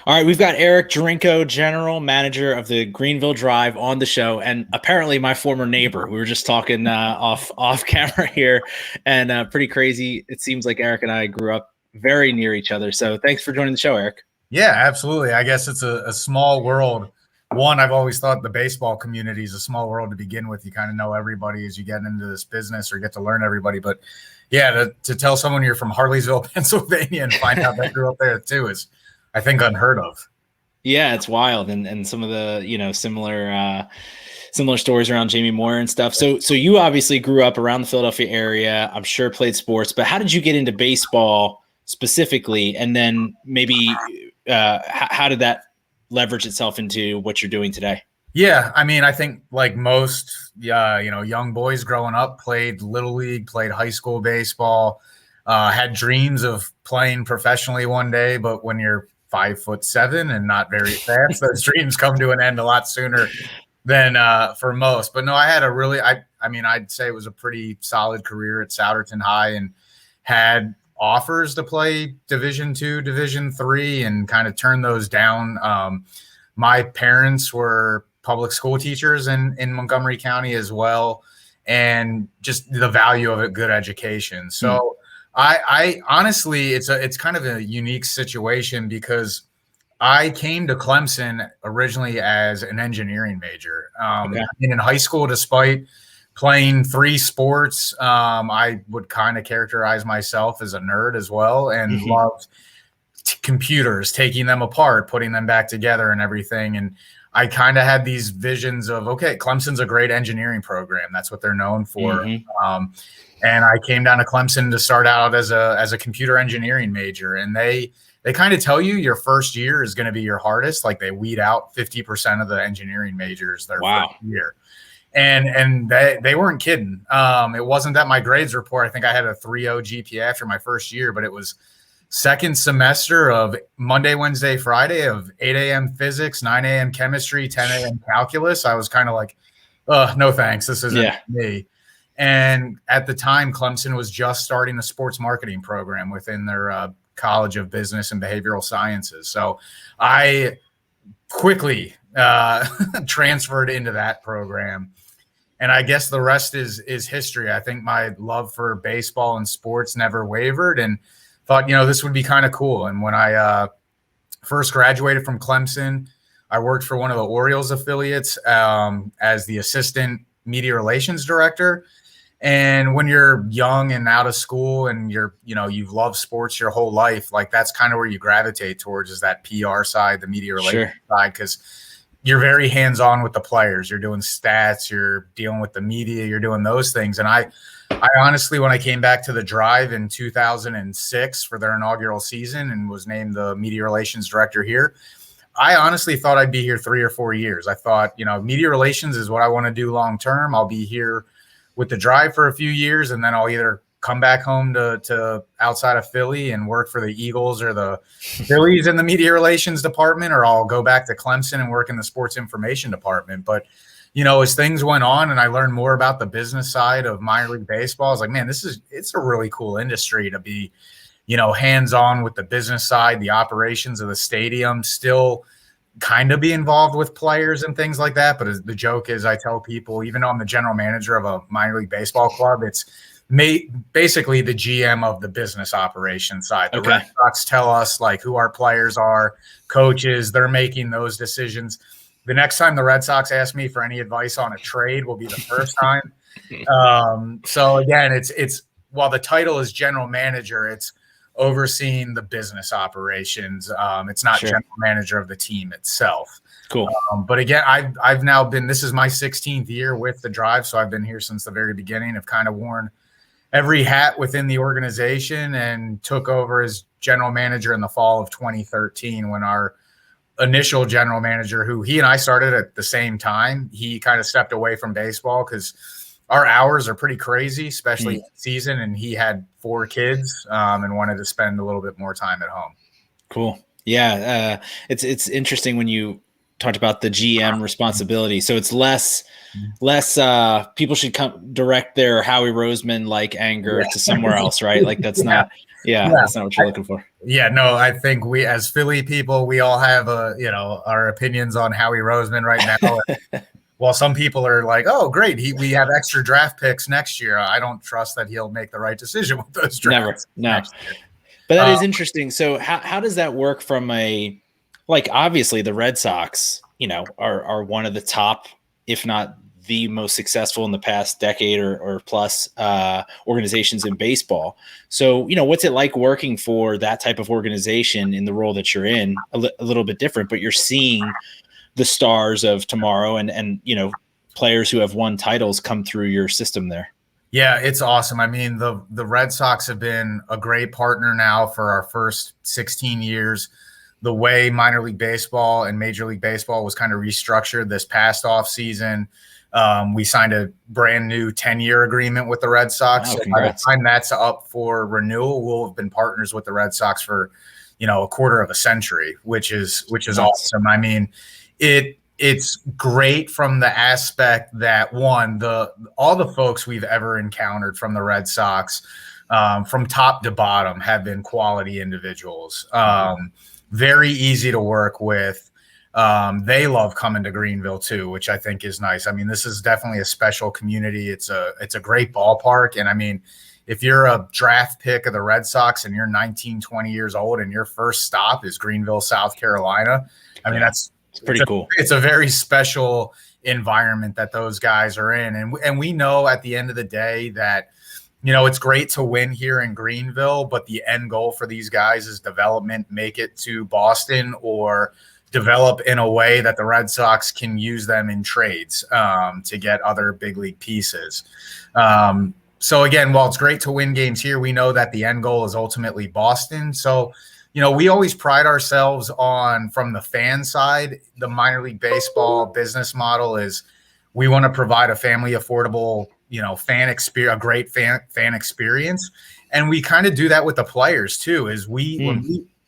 All right, we've got Eric Jarinko, general manager of the Greenville Drive, on the show, and apparently my former neighbor. We were just talking off camera here, and pretty crazy. It seems like Eric and I grew up very near each other. So thanks for joining the show, Eric. Yeah, absolutely. I guess it's a small world. One, I've always thought the baseball community is a small world to begin with. You kind of know everybody as you get into this business or get to learn everybody. But yeah, to tell someone you're from Harleysville, Pennsylvania, and find out they grew up there too is, I think, unheard of. Yeah, it's wild, and some of the similar stories around Jamie Moyer and stuff. So you obviously grew up around the Philadelphia area. I'm sure played sports, but how did you get into baseball specifically? And then maybe how did that leverage itself into what you're doing today? Yeah, I mean, I think like most young boys growing up, played little league, played high school baseball, had dreams of playing professionally one day, but when you're 5'7" and not very fast, those dreams come to an end a lot sooner than for most. But no, I had a really, I'd say it was a pretty solid career at Souderton High, and had offers to play Division II, Division III, and kind of turned those down. My parents were public school teachers in Montgomery County as well, and just the value of a good education. So I honestly, it's kind of a unique situation because I came to Clemson originally as an engineering major. In high school, despite playing 3 sports, I would kind of characterize myself as a nerd as well, and loved computers, taking them apart, putting them back together and everything. And I kind of had these visions of, okay, Clemson's a great engineering program. That's what they're known for. And I came down to Clemson to start out as a computer engineering major. And they kind of tell you your first year is going to be your hardest. Like, they weed out 50% of the engineering majors their first year. And they weren't kidding. It wasn't that my grades were poor. I think I had a 3.0 GPA after my first year, but it was second semester of Monday, Wednesday, Friday of 8 a.m. physics, 9 a.m. chemistry, 10 a.m. calculus. I was kind of like, no thanks. This isn't me. And at the time, Clemson was just starting a sports marketing program within their College of Business and Behavioral Sciences. So I quickly transferred into that program. And I guess the rest is history. I think my love for baseball and sports never wavered, and thought, this would be kind of cool. And when I first graduated from Clemson, I worked for one of the Orioles affiliates as the assistant media relations director. And when you're young and out of school and you've loved sports your whole life, like, that's kind of where you gravitate towards, is that PR side, the media relations side, because you're very hands-on with the players. You're doing stats, you're dealing with the media, you're doing those things. And I honestly, when I came back to the Drive in 2006 for their inaugural season and was named the media relations director here, I honestly thought I'd be here 3 or 4 years. I thought, media relations is what I want to do long-term. I'll be here with the Drive for a few years, and then I'll either come back home to outside of Philly and work for the Eagles or the Phillies in the media relations department, or I'll go back to Clemson and work in the sports information department. But, as things went on and I learned more about the business side of minor league baseball, I was like, man, it's a really cool industry to be, hands-on with the business side, the operations of the stadium, still kind of be involved with players and things like that. But the joke is, I tell people, even though I'm the general manager of a minor league baseball club, it's basically the GM of the business operations side. The Red Sox tell us like who our players are, coaches, they're making those decisions. The next time the Red Sox ask me for any advice on a trade will be the first time. So again, it's while the title is general manager, it's overseeing the business operations. It's not general manager of the team itself. Cool. But again, I've now been, this is my 16th year with the Drive. So I've been here since the very beginning. I've kind of worn every hat within the organization, and took over as general manager in the fall of 2013 when our initial general manager, who he and I started at the same time, he kind of stepped away from baseball because our hours are pretty crazy, especially in season. And he had 4 kids and wanted to spend a little bit more time at home. Cool. Yeah. It's interesting when you talked about the GM responsibility. So it's less people should come direct their Howie Roseman like anger to somewhere else, right? Like that's not that's not what you're looking for. Yeah, no, I think we as Philly people, we all have our opinions on Howie Roseman right now. While some people are like, "Oh, great, we have extra draft picks next year," I don't trust that he'll make the right decision with those Never, drafts no. next year. But that is interesting. So how does that work from like obviously the Red Sox, are one of the top, if not the most successful in the past decade or plus organizations in baseball. So, what's it like working for that type of organization in the role that you're in? A little bit different, but you're seeing the stars of tomorrow and players who have won titles come through your system there. Yeah, it's awesome. I mean, the Red Sox have been a great partner now for our first 16 years. The way minor league baseball and Major League Baseball was kind of restructured this past off season, we signed a brand new 10-year agreement with the Red Sox. Oh, so by the congrats. time that's up for renewal, we'll have been partners with the Red Sox for, a quarter of a century, which is Nuts. awesome. I mean, it's great from the aspect that all the folks we've ever encountered from the Red Sox, from top to bottom, have been quality individuals. Very easy to work with. They love coming to Greenville too, which I think is nice. I mean, this is definitely a special community. It's a great ballpark. And I mean, if you're a draft pick of the Red Sox and you're 19, 20 years old and your first stop is Greenville, South Carolina, I mean, it's pretty cool. It's a very special environment that those guys are in. And we know at the end of the day that, it's great to win here in Greenville, but the end goal for these guys is development, make it to Boston or develop in a way that the Red Sox can use them in trades to get other big league pieces. So again, while it's great to win games here, we know that the end goal is ultimately Boston. So, we always pride ourselves on, from the fan side, the minor league baseball business model is we want to provide a family affordable, fan experience, a great fan experience. And we kind of do that with the players too, is we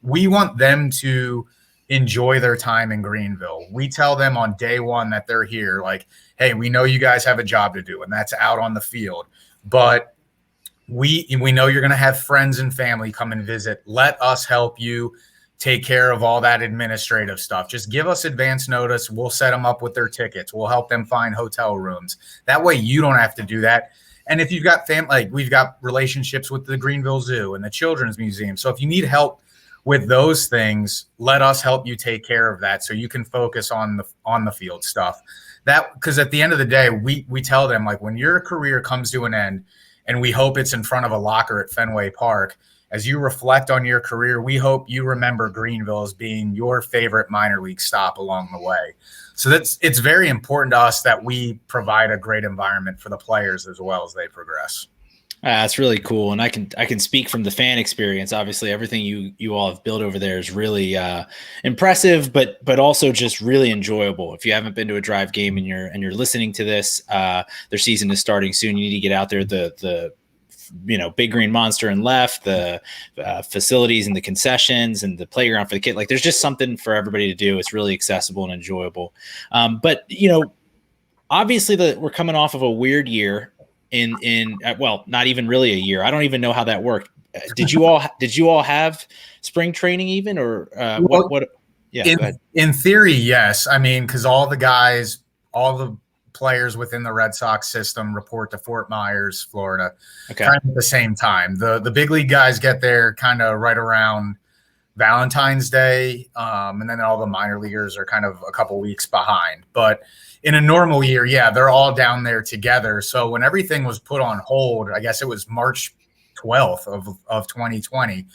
want them to enjoy their time in Greenville. We tell them on day one that they're here, like, hey, we know you guys have a job to do, and that's out on the field. But we know you're going to have friends and family come and visit. Let us help you take care of all that administrative stuff. Just give us advance notice. We'll set them up with their tickets. We'll help them find hotel rooms. That way you don't have to do that. And if you've got like we've got relationships with the Greenville Zoo and the Children's Museum. So if you need help with those things, let us help you take care of that so you can focus on the field stuff. Because at the end of the day, we tell them, like, when your career comes to an end, and we hope it's in front of a locker at Fenway Park, as you reflect on your career, we hope you remember Greenville as being your favorite minor league stop along the way. So it's very important to us that we provide a great environment for the players as well as they progress. That's really cool, and I can speak from the fan experience. Obviously, everything you all have built over there is really impressive, but also just really enjoyable. If you haven't been to a Drive game and you're listening to this, their season is starting soon. You need to get out there. The Big Green Monster and left, the facilities and the concessions and the playground for the kid. Like, there's just something for everybody to do. It's really accessible and enjoyable. But obviously we're coming off of a weird year. Well, not even really a year. I don't even know how that worked. Did you all have spring training even, or what? Yeah. In theory, yes. I mean, because all the players within the Red Sox system report to Fort Myers, Florida, kind of at the same time. The big league guys get there kind of right around Valentine's Day, and then all the minor leaguers are kind of a couple weeks behind. But in a normal year, yeah, they're all down there together. So when everything was put on hold, I guess it was March 12th of 2020,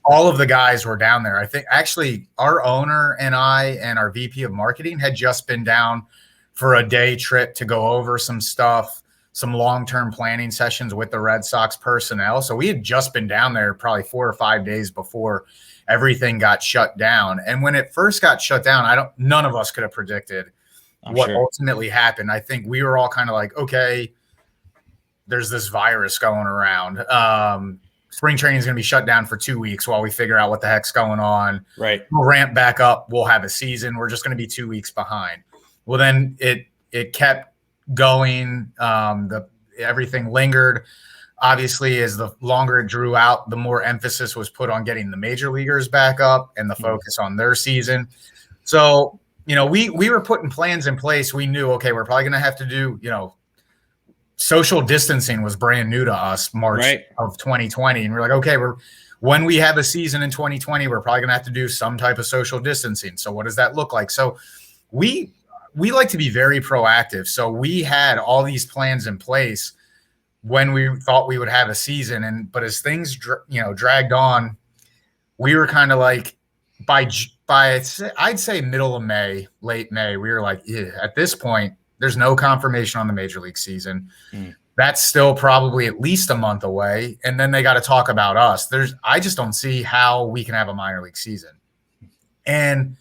all of the guys were down there. I think actually our owner and I and our VP of marketing had just been down for a day trip to go over some stuff, some long-term planning sessions with the Red Sox personnel. So we had just been down there probably 4 or 5 days before everything got shut down. And when it first got shut down, none of us could have predicted what ultimately happened. I think we were all kind of like, okay, there's this virus going around. Spring training is going to be shut down for 2 weeks while we figure out what the heck's going on. Right. We'll ramp back up. We'll have a season. We're just going to be 2 weeks behind. Well, then it kept going. Everything lingered. Obviously, as the longer it drew out, the more emphasis was put on getting the major leaguers back up and the focus on their season. So, we were putting plans in place. We knew, okay, we're probably going to have to do, social distancing was brand new to us March of 2020. And we're like, okay, when we have a season in 2020, we're probably going to have to do some type of social distancing. So what does that look like? So we like to be very proactive. So we had all these plans in place when we thought we would have a season. But as things, dragged on, we were kind of like by I'd say middle of May, late May, we were like, at this point, there's no confirmation on the major league season. That's still probably at least a month away. And then they got to talk about us. I just don't see how we can have a minor league season. And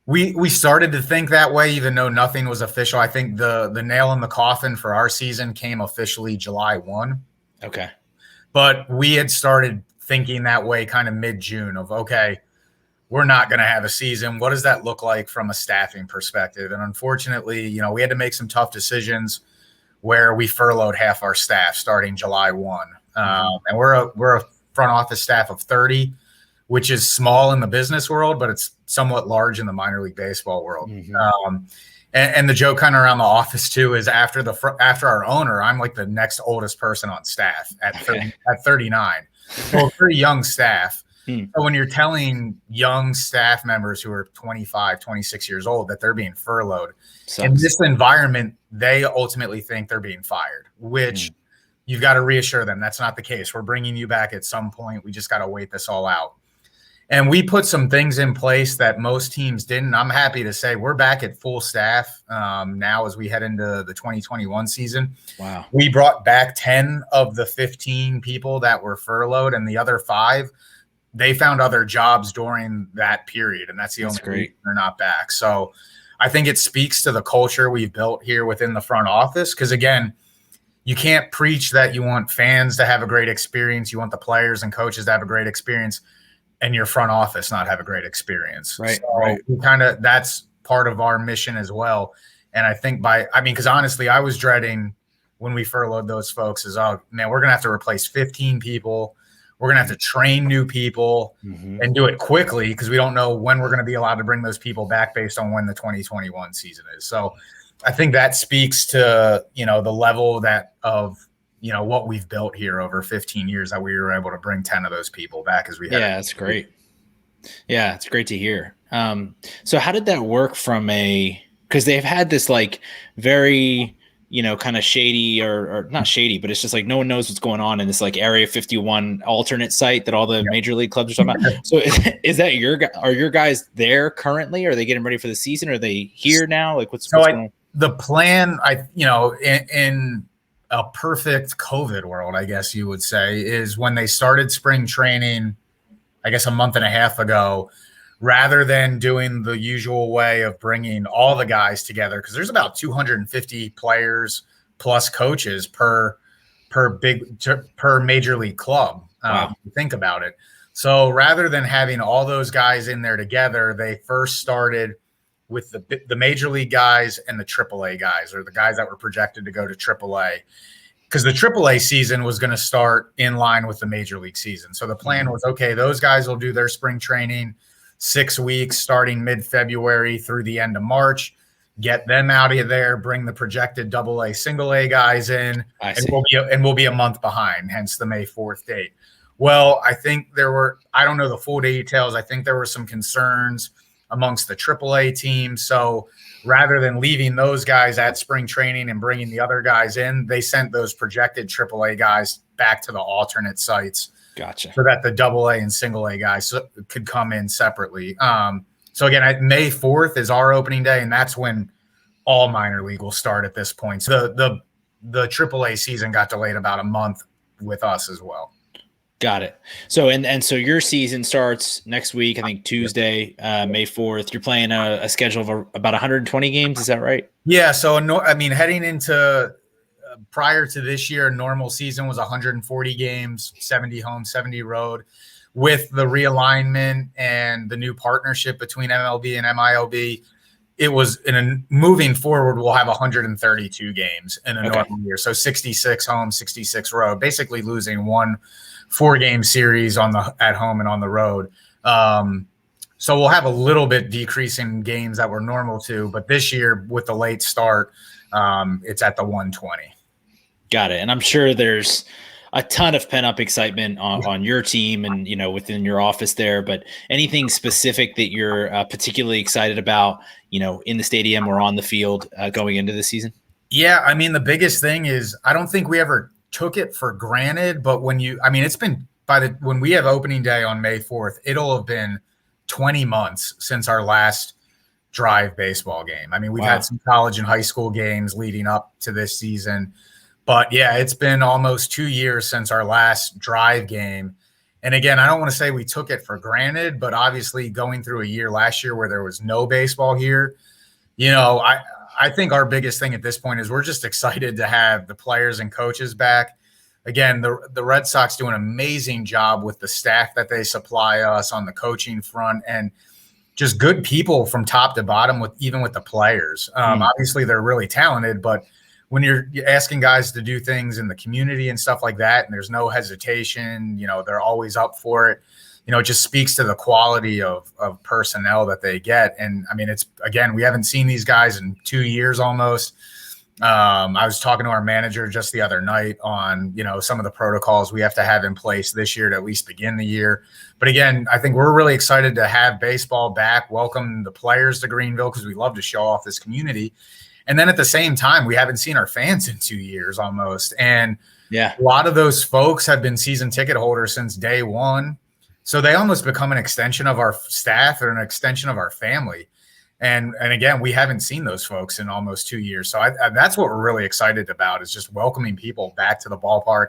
we started to think that way, even though nothing was official. I think the nail in the coffin for our season came officially July 1. Okay. But we had started thinking that way kind of mid-June of, okay, we're not going to have a season. What does that look like from a staffing perspective? And unfortunately, we had to make some tough decisions where we furloughed half our staff starting July 1. And we're a front office staff of 30, which is small in the business world, but it's somewhat large in the minor league baseball world. And the joke kind of around the office too is after our owner, I'm like the next oldest person on staff at 39. So pretty young staff. So when you're telling young staff members who are 25, 26 years old that they're being furloughed in this environment, they ultimately think they're being fired, which you've got to reassure them that's not the case. We're bringing you back at some point. We just got to wait this all out. And we put some things in place that most teams didn't. I'm happy to say we're back at full staff now as we head into the 2021 season. Wow. We brought back 10 of the 15 people that were furloughed, and the other 5, they found other jobs during that period. And that's the only reason they're not back. So I think it speaks to the culture we've built here within the front office. Because again, you can't preach that you want fans to have a great experience. You want the players and coaches to have a great experience, and your front office not have a great experience. Right. So that's part of our mission as well. And I think because honestly, I was dreading when we furloughed those folks is, oh man, we're going to have to replace 15 people. We're going to have to train new people and do it quickly because we don't know when we're going to be allowed to bring those people back based on when the 2021 season is. So I think that speaks to, the level of what we've built here over 15 years that we were able to bring 10 of those people back as we had. Yeah, that's great. Yeah, it's great to hear. So how did that work because they've had this like very, kind of shady or not shady, but it's just like no one knows what's going on in this like Area 51 alternate site that all the major league clubs are talking about. So is that are your guys there currently? Are they getting ready for the season? Are they here now? Like what's going on? The plan, in a perfect COVID world, I guess you would say, is when they started spring training, I guess a month and a half ago, rather than doing the usual way of bringing all the guys together, because there's about 250 players plus coaches per major league club. If you think about it. So rather than having all those guys in there together, they first started with the major league guys and the AAA guys, or the guys that were projected to go to AAA, because the AAA season was going to start in line with the major league season. So the plan was, okay, those guys will do their spring training 6 weeks starting mid-February through the end of March, get them out of there, bring the projected AA, single A guys in, and we'll be a month behind, hence the May 4th date. Well, I think I don't know the full details. I think there were some concerns amongst the AAA team. So rather than leaving those guys at spring training and bringing the other guys in, they sent those projected AAA guys back to the alternate sites. Gotcha. So that the AA and single A guys could come in separately. So again, May 4th is our opening day, and that's when all minor league will start at this point. So the AAA season got delayed about a month with us as well. Got it. So and so your season starts next week, I think Tuesday, May 4th. You're playing a schedule of about 120 games. Is that right? Yeah. So heading into prior to this year, normal season was 140 games, 70 home, 70 road. With the realignment and the new partnership between MLB and MILB, it was moving forward, we'll have 132 games in a Okay. normal year. So 66 home, 66 road, basically losing one 4-game series at home and on the road. So we'll have a little bit decreasing games that we're normal to, but this year with the late start, it's at the 120. Got it. And I'm sure there's a ton of pent up excitement on your team and, within your office there, but anything specific that you're particularly excited about, in the stadium or on the field going into the season? Yeah. I mean, the biggest thing is I don't think we ever took it for granted, but it's been when we have opening day on May 4th, it'll have been 20 months since our last drive baseball game. I mean, we've had some college and high school games leading up to this season. But yeah, it's been almost 2 years since our last drive game. And again, I don't want to say we took it for granted, but obviously going through a year last year where there was no baseball here, I think our biggest thing at this point is we're just excited to have the players and coaches back. Again, the Red Sox do an amazing job with the staff that they supply us on the coaching front and just good people from top to bottom even with the players. Obviously, they're really talented, but when you're asking guys to do things in the community and stuff like that, and there's no hesitation, they're always up for it. It just speaks to the quality of personnel that they get. And I mean, we haven't seen these guys in 2 years almost. I was talking to our manager just the other night on, some of the protocols we have to have in place this year to at least begin the year. But again, I think we're really excited to have baseball back, welcome the players to Greenville because we love to show off this community. And then at the same time, we haven't seen our fans in 2 years almost. And a lot of those folks have been season ticket holders since day one. So they almost become an extension of our staff or an extension of our family. And again, we haven't seen those folks in almost 2 years. So that's what we're really excited about is just welcoming people back to the ballpark,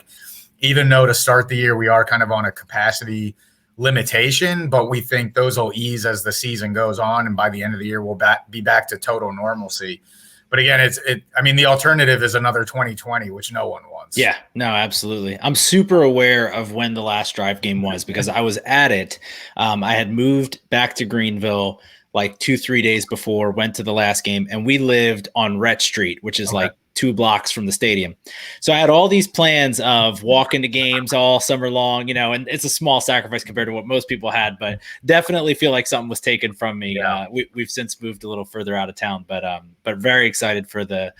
even though to start the year, we are kind of on a capacity limitation, but we think those will ease as the season goes on. And by the end of the year, we'll be back to total normalcy. But again, the alternative is another 2020, which no one wants. Yeah, no, absolutely. I'm super aware of when the last drive game was because I was at it. I had moved back to Greenville like 2-3 days before, went to the last game, and we lived on Rhett Street, which is like 2 blocks from the stadium. So I had all these plans of walking to games all summer long, and it's a small sacrifice compared to what most people had, but definitely feel like something was taken from me. Yeah. We've since moved a little further out of town, but very excited for the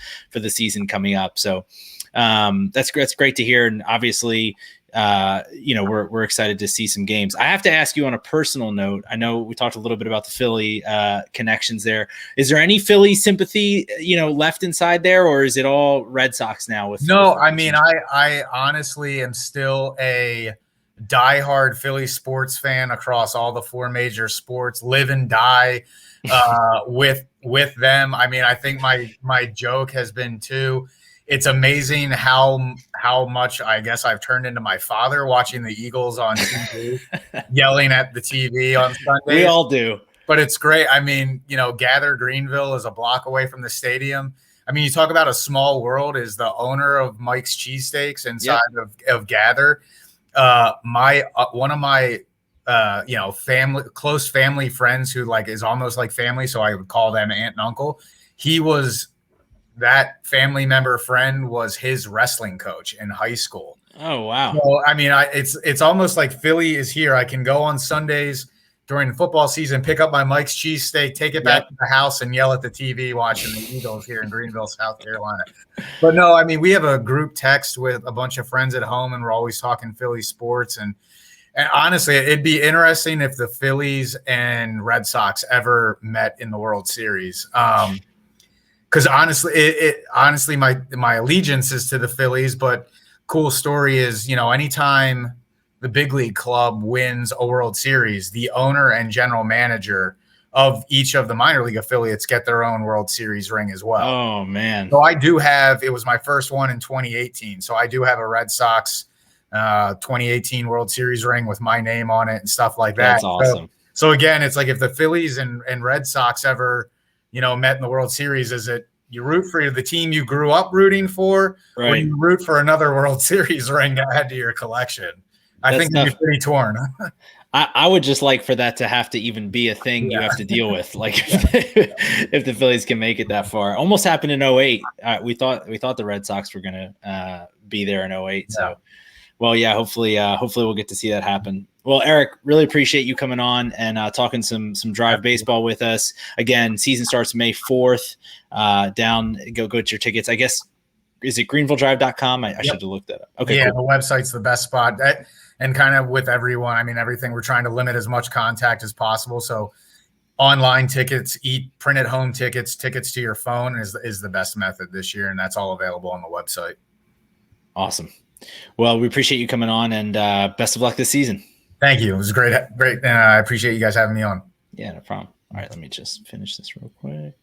season coming up. So that's great to hear. And obviously, we're excited to see some games. I have to ask you on a personal note. I know we talked a little bit about the Philly connections there. Is there any Philly sympathy, left inside there, or is it all Red Sox now? I honestly am still a diehard Philly sports fan across all the 4 major sports. Live and die with them. I mean, I think my joke has been too. It's amazing how much I guess I've turned into my father watching the Eagles on TV, yelling at the TV on Sunday. We all do. But it's great. I mean, Gather Greenville is a block away from the stadium. I mean, you talk about a small world is the owner of Mike's Cheesesteaks inside of Gather. One of my close family friends who is almost like family, so I would call them aunt and uncle. That family member friend was his wrestling coach in high school. Oh, wow. So, I mean, it's almost like Philly is here. I can go on Sundays during the football season, pick up my Mike's cheesesteak, take it back to the house and yell at the TV watching the Eagles here in Greenville, South Carolina. But no, I mean, we have a group text with a bunch of friends at home and we're always talking Philly sports. And honestly, it'd be interesting if the Phillies and Red Sox ever met in the World Series. Because honestly, my allegiance is to the Phillies, but cool story is, anytime the big league club wins a World Series, the owner and general manager of each of the minor league affiliates get their own World Series ring as well. Oh, man. So it was my first one in 2018. So I do have a Red Sox 2018 World Series ring with my name on it and stuff like that. That's awesome. So again, it's like if the Phillies and Red Sox ever met in the World Series, is it you root for the team you grew up rooting for, or you root for another World Series ring to add to your collection? I think you'd be pretty torn. I would just like for that to have to even be a thing you have to deal with. Like if the Phillies can make it that far. Almost happened in 08. We thought the Red Sox were going to be there in 08. So, well, yeah, hopefully we'll get to see that happen. Well, Eric, really appreciate you coming on and talking some drive baseball with us. Again, season starts May 4th. Go get your tickets. I guess, is it greenvilledrive.com? I should have looked that up. Okay, yeah, cool. The website's the best spot. And kind of with everyone, I mean, everything, we're trying to limit as much contact as possible. So online tickets, printed home tickets to your phone is the best method this year. And that's all available on the website. Awesome. Well, we appreciate you coming on, and best of luck this season. Thank you. It was great. I appreciate you guys having me on. Yeah, no problem. All right, let me just finish this real quick.